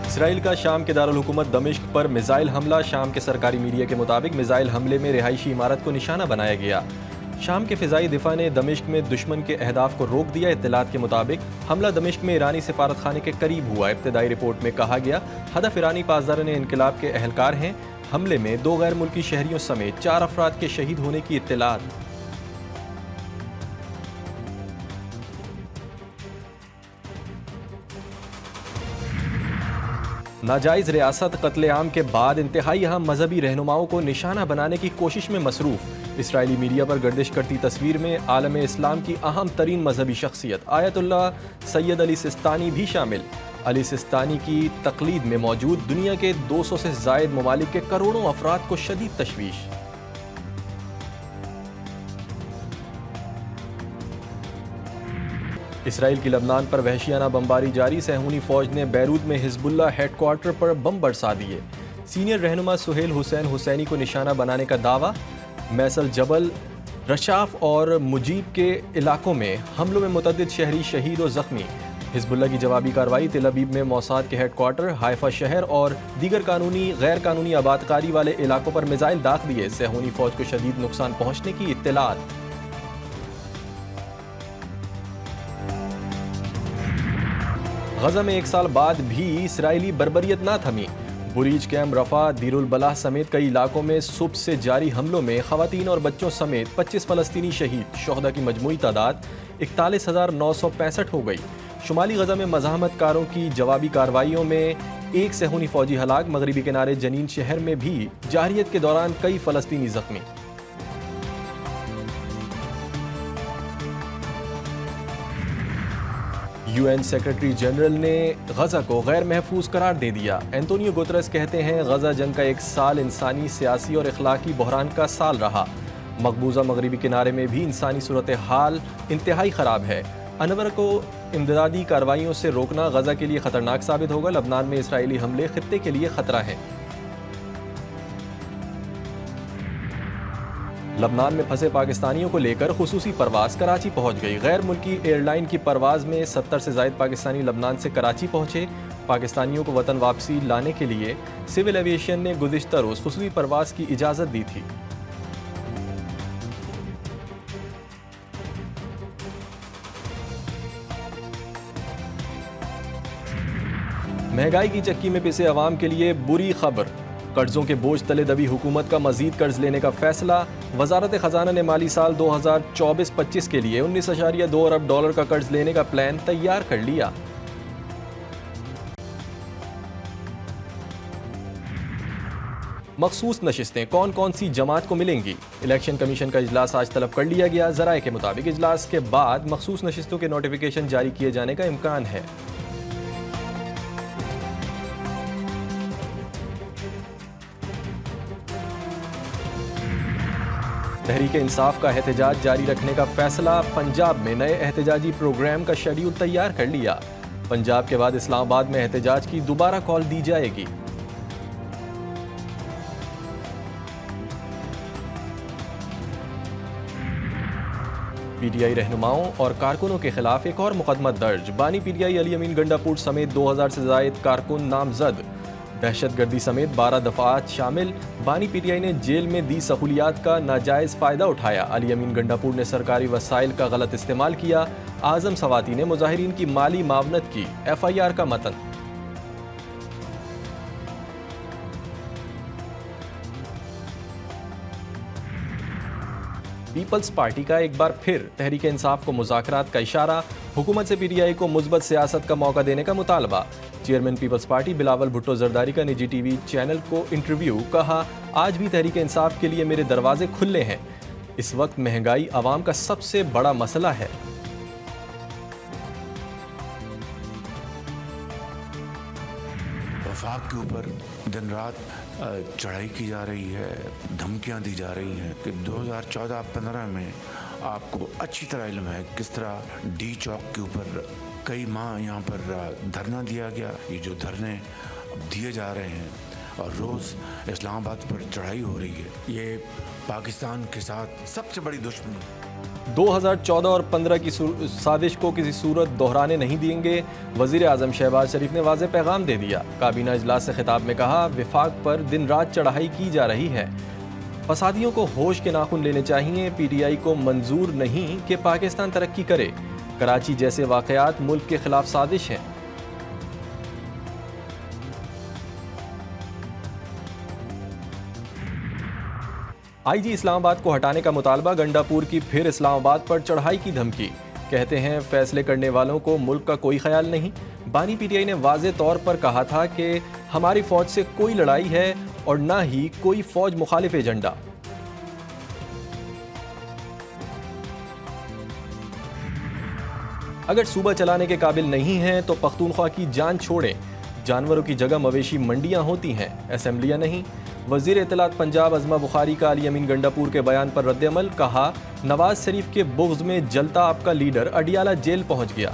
Israel का शाम के दारुल हुकूमत दमिश्क पर मिसाइल हमला। शाम के सरकारी मीडिया के मुताबिक मिसाइल हमले में रिहायशी इमारत को निशाना बनाया गया। शाम के फ़िज़ाई दिफा ने दमिश्क में दुश्मन के अहदाफ को रोक दिया। इत्तलात के मुताबिक हमला दमिश्क में ईरानी सिफारत खाने के करीब हुआ। इब्तदाई रिपोर्ट में कहा गया हदफ ईरानी पासदारान इनकलाब के अहलकार हैं। हमले में 2 गैर मुल्की शहरियों समेत 4 अफराद के शहीद होने की इत्तलात। नाजायज़ रियासत कत्लेआम के बाद इंतहाई अहम मजहबी रहनुमाओं को निशाना बनाने की कोशिश में मसरूफ़। इसराइली मीडिया पर गर्दिश करती तस्वीर में आलम इस्लाम की अहम तरीन मजहबी शख्सियत आयतुल्लाह सैयद अली सिस्तानी भी शामिल। अली सिस्तानी की तकलीद में मौजूद दुनिया के 200 से ज़ायद ममालिक के करोड़ों अफराद को शदीद तशवीश। इसराइल की लबनान पर वहशियाना बमबारी जारी। सहूनी फौज ने बैरूत में हिजबुल्लाह हेडक्वार्टर पर बम बरसा दिए। सीनियर रहनुमा सुहेल हुसैन हुसैनी को निशाना बनाने का दावा। मैसल जबल, रशाफ और मुजीब के इलाकों में हमलों में मुतअद्दिद शहरी शहीद और जख्मी। हिजबुल्लाह की जवाबी कार्रवाई। तेल अवीव में मौसाद के हेडक्वार्टर, हाइफा शहर और दीगर कानूनी गैर कानूनी आबादकारी वाले इलाकों पर मिसाइल दाग दिए। सहूनी फौज को शदीद नुकसान पहुँचने की इत्तलात। गजा में 1 साल बाद भी इसराइली बर्बरियत ना थमी। बुरीज कैम्प, रफा, दीरुल बलाह समेत कई इलाकों में सुबह से जारी हमलों में खवातीन और बच्चों समेत 25 फ़लस्तीनी शहीद। शोहदा की मजमूई तादाद 41,965 हो गई। शुमाली गजा में मज़ाहमतकारों की जवाबी कार्रवाइयों में 1 सहूनी फौजी हलाक। मगरबी किनारे जनीन शहर में भी जारियत के दौरान कई फ़लस्तीनी जख्मी। UN सेक्रेटरी जनरल ने गजा को गैर महफूज करार दे दिया। एंटोनियो गुतरस कहते हैं गजा जंग का 1 साल इंसानी, सियासी और इखलाकी बहरान का साल रहा। मकबूजा मगरबी किनारे में भी इंसानी सूरत हाल इंतहाई ख़राब है। अनवर को इमदादी कार्रवाइयों से रोकना गजा के लिए ख़तरनाक साबित होगा। लबनान में इसराइली हमले खित्ते के लिए ख़तरा है। लबनान में फंसे पाकिस्तानियों को लेकर खुसूसी परवाज कराची पहुंच गई। गैर मुल्की एयरलाइन की परवाज में 70 से ज़ायद पाकिस्तानी लबनान से कराची पहुंचे। पाकिस्तानियों को वतन वापसी लाने के लिए सिविल एविएशन ने गुज़िश्ता रोज़ खुसूसी परवाज की इजाज़त दी थी। महंगाई की चक्की में पिसे अवाम के लिए बुरी खबर। कर्जों के बोझ तले दबी हुकूमत का मजीद कर्ज लेने का फैसला। वजारत खजाना ने माली साल 2024-25 के लिए 19.2 अरब डॉलर का कर्ज लेने का प्लान तैयार कर लिया। मखसूस नशिस्तें कौन कौन सी जमात को मिलेंगी? इलेक्शन कमीशन का इजलास आज तलब कर लिया गया। ज़राए के मुताबिक इजलास के बाद मखसूस नशिस्तों के नोटिफिकेशन जारी किए जाने का इम्कान है। तहरीक इंसाफ का एहतजाज जारी रखने का फैसला। पंजाब में नए एहतजाजी प्रोग्राम का शेड्यूल तैयार कर लिया। पंजाब के बाद इस्लामाबाद में एहतजाज की दोबारा कॉल दी जाएगी। PTI रहनुमाओं और कारकुनों के खिलाफ एक और मुकदमा दर्ज। बानी PTI अली अमीन गंडापुर समेत 2000 से ज़ायद कारकुन नामजद। दहशतगर्दी समेत 12 दफात शामिल। बानी PTI ने जेल में दी सहूलियात का नाजायज़ फ़ायदा उठाया। अली अमीन गंडापुर ने सरकारी वसाइल का गलत इस्तेमाल किया। आज़म सवाती ने मुजाहिरीन की माली मावनत की। FIR का मतन। पीपल्स पार्टी का एक बार फिर तहरीक इंसाफ को मुज़ाकरात का इशारा। हुकूमत से PTI को मुस्बत सियासत का मौका देने का मुतालबा। चेयरमैन पीपल्स पार्टी बिलावल भुट्टो जरदारी का निजी TV चैनल को इंटरव्यू। कहा, आज भी तहरीक इंसाफ के लिए मेरे दरवाजे खुले हैं। इस वक्त महंगाई आवाम का सबसे बड़ा मसला है। वफाक के ऊपर दिन रात चढ़ाई की जा रही है, धमकियां दी जा रही हैं कि 2014-15 में आपको अच्छी तरह इल्म है किस तरह डी चौक के ऊपर कई माह यहाँ पर धरना दिया गया। ये जो धरने अब दिए जा रहे हैं और रोज़ इस्लामाबाद पर चढ़ाई हो रही है। ये पाकिस्तान के साथ सबसे बड़ी दुश्मनी। 2014 और 15 की साजिश को किसी सूरत दोहराने नहीं देंगे, वज़ीर आज़म शहबाज शरीफ ने वाज़ेह पैगाम दे दिया। काबीना इजलास से खिताब में कहा, विफाक पर दिन रात चढ़ाई की जा रही है, फसादियों को होश के नाखून लेने चाहिए। PTI को मंजूर नहीं कि पाकिस्तान तरक्की करे। कराची जैसे वाक़यात मुल्क के खिलाफ साजिश हैं। IG इस्लामाबाद को हटाने का मुतालबा, गंडापुर की फिर इस्लामाबाद पर चढ़ाई की धमकी। कहते हैं फैसले करने वालों को मुल्क का कोई ख्याल नहीं। बानी PTI ने वाज़े तौर पर कहा था कि हमारी फ़ौज से कोई लड़ाई है और ना ही कोई फ़ौज मुखालिफ एजेंडा। अगर सूबा चलाने के काबिल नहीं हैं तो पख्तूनख्वा की जान छोड़ें। जानवरों की जगह मवेशी मंडियां होती हैं, असेंबलियां नहीं। वज़ीर इत्तलात पंजाब अज़मा बुखारी का अली अमीन गंडापुर के बयान पर रद्द-ए-अमल, कहा नवाज शरीफ के बुग़्ज़ में जलता आपका लीडर अडियाला जेल पहुंच गया।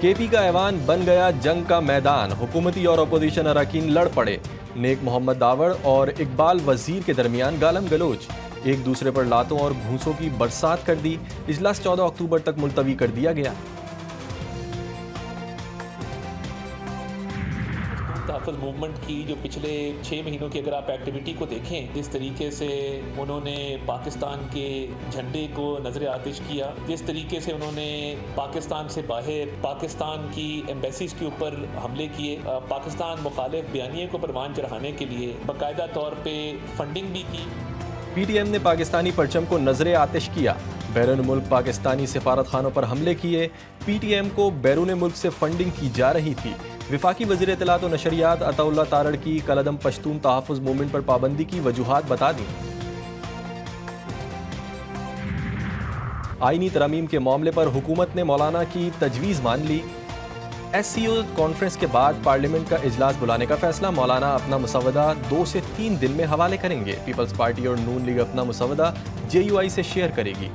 KP का ऐवान बन गया जंग का मैदान, हुकूमती और अपोजिशन अरकान लड़ पड़े। नेक मोहम्मद दावड़ और इकबाल वजीर के दरमियान गालम गलोच, एक दूसरे पर लातों और घूंसों की बरसात कर दी। इजलास 14 अक्टूबर तक मुलतवी कर दिया गया। तहफ़्फ़ुज़ मूवमेंट की जो पिछले 6 महीनों की अगर आप एक्टिविटी को देखें, जिस तरीके से उन्होंने पाकिस्तान के झंडे को नज़र आतिश किया, जिस तरीके से उन्होंने पाकिस्तान से बाहर पाकिस्तान की एम्बेसीज के ऊपर हमले किए, पाकिस्तान मुखालिफ बयानिए को परवान चढ़ाने के लिए बाकायदा तौर पे फंडिंग भी की। PTM ने पाकिस्तानी परचम को नजर आतिश किया, बैरून मुल्क पाकिस्तानी सिफारत खानों पर हमले किए। PTM को बैरून मुल्क से फंडिंग की जा रही थी। विफाकी वज़ीर इत्तलात और नशरियात अताउल्लाह तारड़ की कलअदम पश्तून तहफ़्फ़ुज़ मूवमेंट पर पाबंदी की वजूहात बता दी। आईनी तरमीम के मामले पर हुकूमत ने मौलाना की तजवीज़ मान ली। SCO कॉन्फ्रेंस के बाद पार्लियामेंट का इजलास बुलाने का फैसला, मौलाना अपना मुसवदा 2 से 3 दिन में हवाले करेंगे। पीपल्स पार्टी और नून लीग अपना मुसवदा JUI से शेयर करेगी।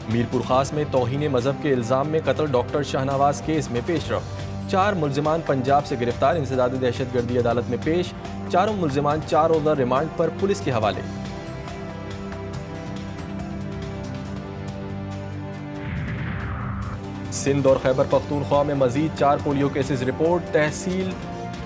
मीरपुर खास में तौहीन मजहब के इल्ज़ाम में कत्ल डॉक्टर शाहनवाज केस में पेशरफ, 4 मुल्ज़िमान पंजाब से गिरफ्तार, इंसदाद दहशतगर्दी अदालत में पेश। चारों मुल्ज़िमान 4 रोज़ा रिमांड पर पुलिस के हवाले। सिंध और खैबर पख्तूनख्वा में मजीद 4 पोलियो केसेस रिपोर्ट। तहसील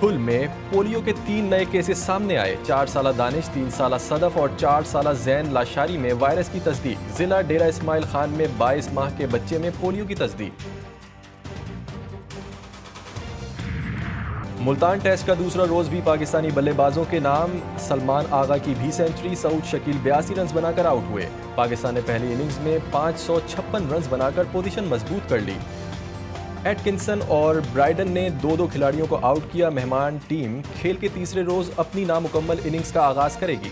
ठुल में पोलियो के 3 नए केसेस सामने आए। 4 साला दानिश, 3 साला सदफ और 4 साला जैन लाशारी में वायरस की तस्दीक। जिला डेरा इस्माइल खान में 22 माह के बच्चे में पोलियो की तस्दीक। मुल्तान टेस्ट का दूसरा रोज भी पाकिस्तानी बल्लेबाजों के नाम। सलमान आगा की भी सेंचुरी, सऊद शकील 82 रन बनाकर आउट हुए। पाकिस्तान ने पहली इनिंग्स में 556 रन बनाकर पोजीशन मजबूत कर ली। एटकिंसन और ब्राइडन ने 2-2 खिलाड़ियों को आउट किया। मेहमान टीम खेल के तीसरे रोज अपनी नामुकम्मल इनिंग्स का आगाज करेगी।